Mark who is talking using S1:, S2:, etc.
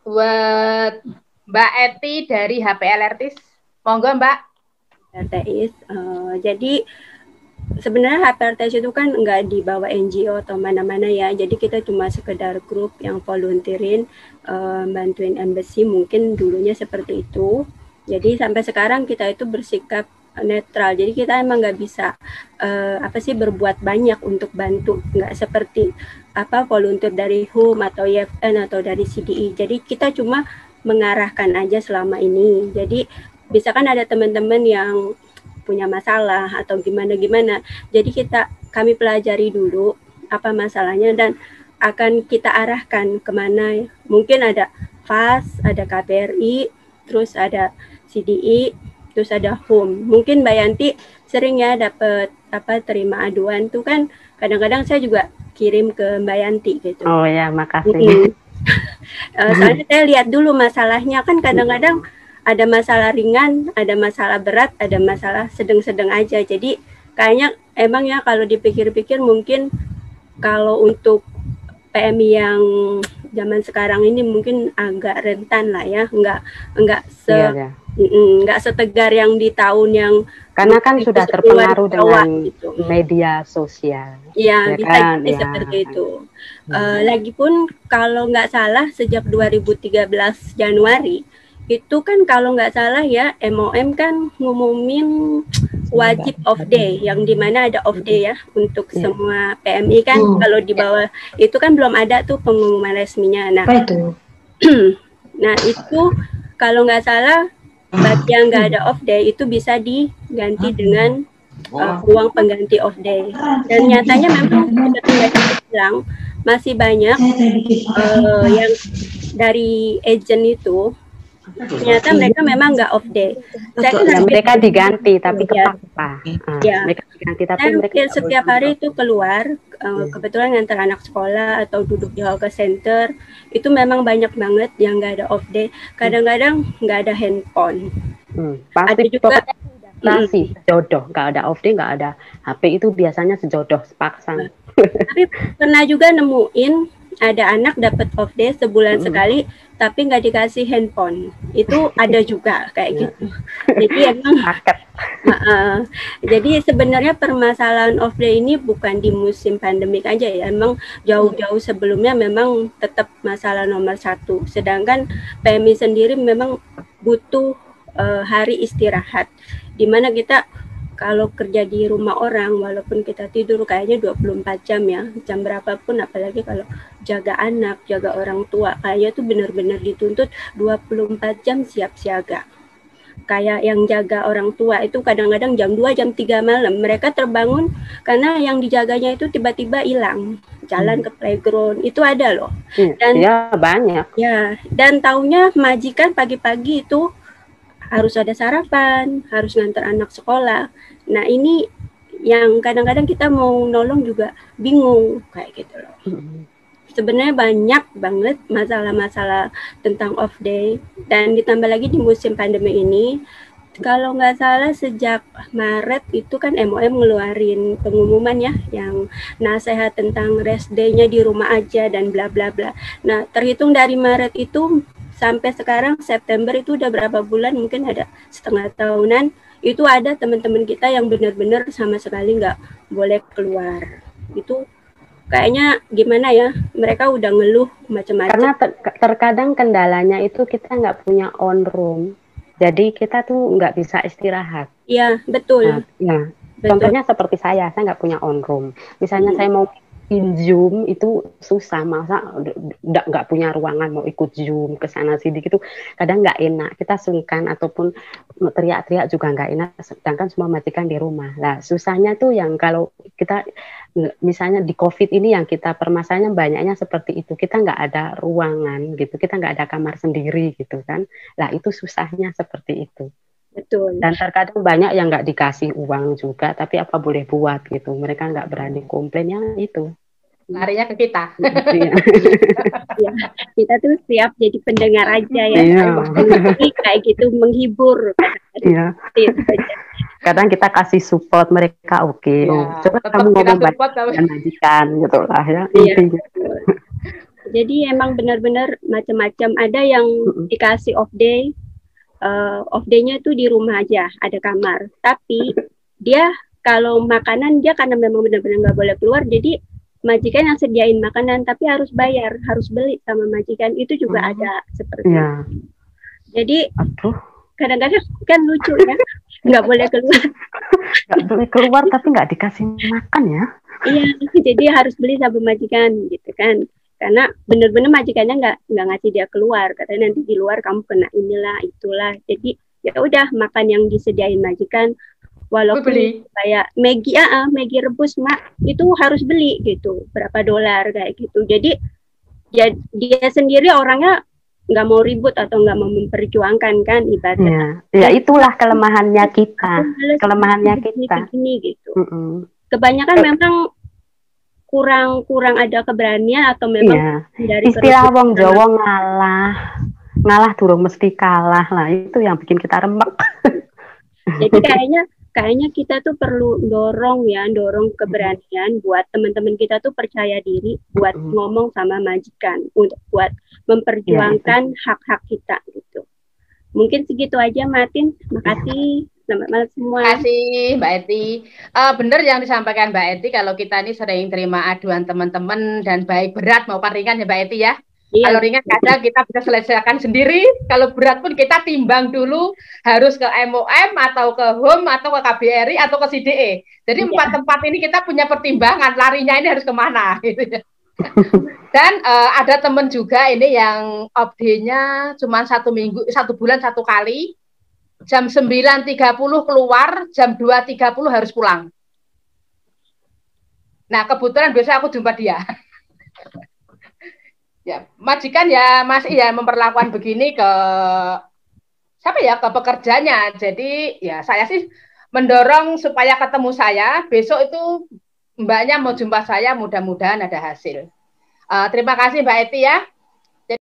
S1: buat Mbak Eti dari HP Alertis. Monggo Mbak.
S2: RTIS. Jadi sebenarnya HPRTS itu kan nggak dibawa NGO atau mana-mana ya. Jadi kita cuma sekedar grup yang volunteerin bantuin embassy, mungkin dulunya seperti itu. Jadi sampai sekarang kita itu bersikap netral. Jadi kita emang nggak bisa berbuat banyak untuk bantu. Nggak seperti volunteer dari HUM atau YFN atau dari CDI. Jadi kita cuma mengarahkan aja selama ini. Jadi bisa kan ada teman-teman yang punya masalah atau gimana-gimana. Jadi kami pelajari dulu apa masalahnya dan akan kita arahkan kemana. Mungkin ada FAS, ada KBRI, terus ada CDI, terus ada HUM. Mungkin Mbak Yanti sering ya dapat terima aduan tuh kan, kadang-kadang saya juga kirim ke Mbak Yanti gitu.
S3: Oh ya, makasih.
S2: Soalnya saya lihat dulu masalahnya, kan kadang-kadang ada masalah ringan, ada masalah berat, ada masalah sedang-sedang aja. Jadi kayaknya emang ya kalau dipikir-pikir mungkin kalau untuk PMI yang zaman sekarang ini mungkin agak rentan lah ya, nggak setegar yang di tahun yang
S3: karena kan sudah terpengaruh dengan gitu. Media sosial.
S2: Iya, bisa kan? Seperti itu. Lagipun kalau nggak salah sejak 2013 Januari itu kan kalau nggak salah ya MOM kan ngumumin wajib off day, yang dimana ada off day ya untuk semua PMI kan. Kalau di bawah itu kan belum ada tuh pengumuman resminya. Nah, nah itu kalau nggak salah bagi yang nggak ada off day itu bisa diganti dengan uang pengganti off day. Dan nyatanya memang seperti yang saya bilang masih banyak yang dari agent itu ternyata mereka memang nggak off day.
S3: Mereka diganti tapi kepaksa.
S2: Mereka diganti tapi mereka setiap hari itu keluar, kebetulan ngantar anak sekolah atau duduk di hall center, itu memang banyak banget yang nggak ada off day. Kadang-kadang nggak ada handphone.
S3: Pasti ada juga sejodoh, nggak ada off day, nggak ada HP, itu biasanya sejodoh sepasang.
S2: Tapi pernah juga nemuin ada anak dapat off day sebulan sekali tapi nggak dikasih handphone, itu ada juga kayak gitu. Jadi emang jadi sebenarnya permasalahan off day ini bukan di musim pandemik aja ya, emang jauh-jauh sebelumnya memang tetap masalah nomor satu. Sedangkan PMI sendiri memang butuh hari istirahat, dimana kita kalau kerja di rumah orang, walaupun kita tidur kayaknya 24 jam ya, jam berapapun, apalagi kalau jaga anak, jaga orang tua, kayaknya tuh benar-benar dituntut 24 jam siap siaga. Kayak yang jaga orang tua itu kadang-kadang jam 2, jam 3 malam, mereka terbangun karena yang dijaganya itu tiba-tiba hilang, jalan ke playground, itu ada loh.
S3: Dan ya banyak.
S2: Ya, dan taunya majikan pagi-pagi itu harus ada sarapan, harus ngantar anak sekolah. Nah ini yang kadang-kadang kita mau nolong juga bingung kayak gitu loh. Sebenarnya banyak banget masalah-masalah tentang off day, dan ditambah lagi di musim pandemi ini. Kalau nggak salah sejak Maret itu kan MOM ngeluarin pengumuman ya, yang nasihat tentang rest day-nya di rumah aja dan bla bla bla. Nah terhitung dari Maret itu sampai sekarang September itu udah berapa bulan, mungkin ada setengah tahunan, itu ada teman-teman kita yang benar-benar sama sekali nggak boleh keluar. Itu kayaknya gimana ya, mereka udah ngeluh macam-macam.
S3: Karena terkadang kendalanya itu kita nggak punya on room, jadi kita tuh nggak bisa istirahat.
S2: Iya betul.
S3: Nah, contohnya seperti saya nggak punya on room. Misalnya saya mau Zoom itu susah, masa nggak punya ruangan mau ikut Zoom ke sana sini gitu, kadang nggak enak, kita sungkan ataupun teriak-teriak juga nggak enak, sedangkan semua majikan di rumah. Nah susahnya tuh yang kalau kita misalnya di COVID ini yang kita permasalahannya banyaknya seperti itu, kita nggak ada ruangan gitu, kita nggak ada kamar sendiri gitu kan, lah itu susahnya seperti itu.
S2: Betul.
S3: Dan terkadang banyak yang nggak dikasih uang juga, tapi apa boleh buat gitu, mereka nggak berani komplainnya itu.
S1: Larinya ke kita.
S2: Ya, kita tuh siap jadi pendengar aja ya. Kayak gitu menghibur.
S3: Iya. Kadang kita kasih support mereka, oke.
S1: Ya,
S3: coba kamu ngomong baik dan majikan gitu lah ya. Intinya.
S2: Jadi emang benar-benar macam-macam. Ada yang dikasih off day-nya tuh di rumah aja, ada kamar. Tapi dia kalau makanan dia karena memang benar-benar nggak boleh keluar, jadi majikan yang sediain makanan, tapi harus bayar, harus beli sama majikan. Itu juga ada seperti itu. Jadi kadang-kadang kan lucu ya, nggak boleh keluar.
S3: Nggak boleh keluar tapi nggak dikasih makan ya.
S2: Iya, jadi harus beli sama majikan gitu kan. Karena bener-bener majikannya nggak ngasih dia keluar, katanya nanti di luar kamu kena inilah itulah. Jadi ya udah makan yang disediain majikan, walaupun kayak Maggi rebus mak itu harus beli gitu, berapa dolar kayak gitu. Jadi ya dia sendiri orangnya nggak mau ribut atau nggak mau memperjuangkan kan ibaratnya.
S3: Ya itulah kelemahannya kita,
S2: Begini gitu. Kebanyakan memang kurang ada keberanian atau memang
S3: dari istilah wong Jawa ngalah durung mesti kalah lah, itu yang bikin kita remek.
S2: Jadi kayaknya kita tuh perlu dorong keberanian buat teman-teman kita tuh percaya diri buat ngomong sama majikan untuk buat memperjuangkan hak-hak kita gitu. Mungkin segitu aja Martin, makasih. Selamat malam semua.
S1: Terima kasih Mbak Eti. Benar yang disampaikan Mbak Eti, kalau kita ini sering terima aduan teman-teman dan baik berat maupun ringan ya Mbak Eti ya. Iya. Kalau ringan kadang kita bisa selesaikan sendiri, kalau berat pun kita timbang dulu harus ke MOM atau ke HOME atau ke KBRI atau ke CDE. Jadi 4 tempat ini kita punya pertimbangan larinya ini harus kemana gitu ya. Dan ada teman juga ini yang off-day-nya cuma 1 bulan 1 kali. Jam 9.30 keluar, jam 2.30 harus pulang. Nah, kebetulan biasa aku jumpa dia. Ya, majikan ya masih ya memperlakukan begini ke ke pekerjanya. Jadi ya saya sih mendorong supaya ketemu saya. Besok itu mbaknya mau jumpa saya, mudah-mudahan ada hasil. Terima kasih Mbak Eti ya.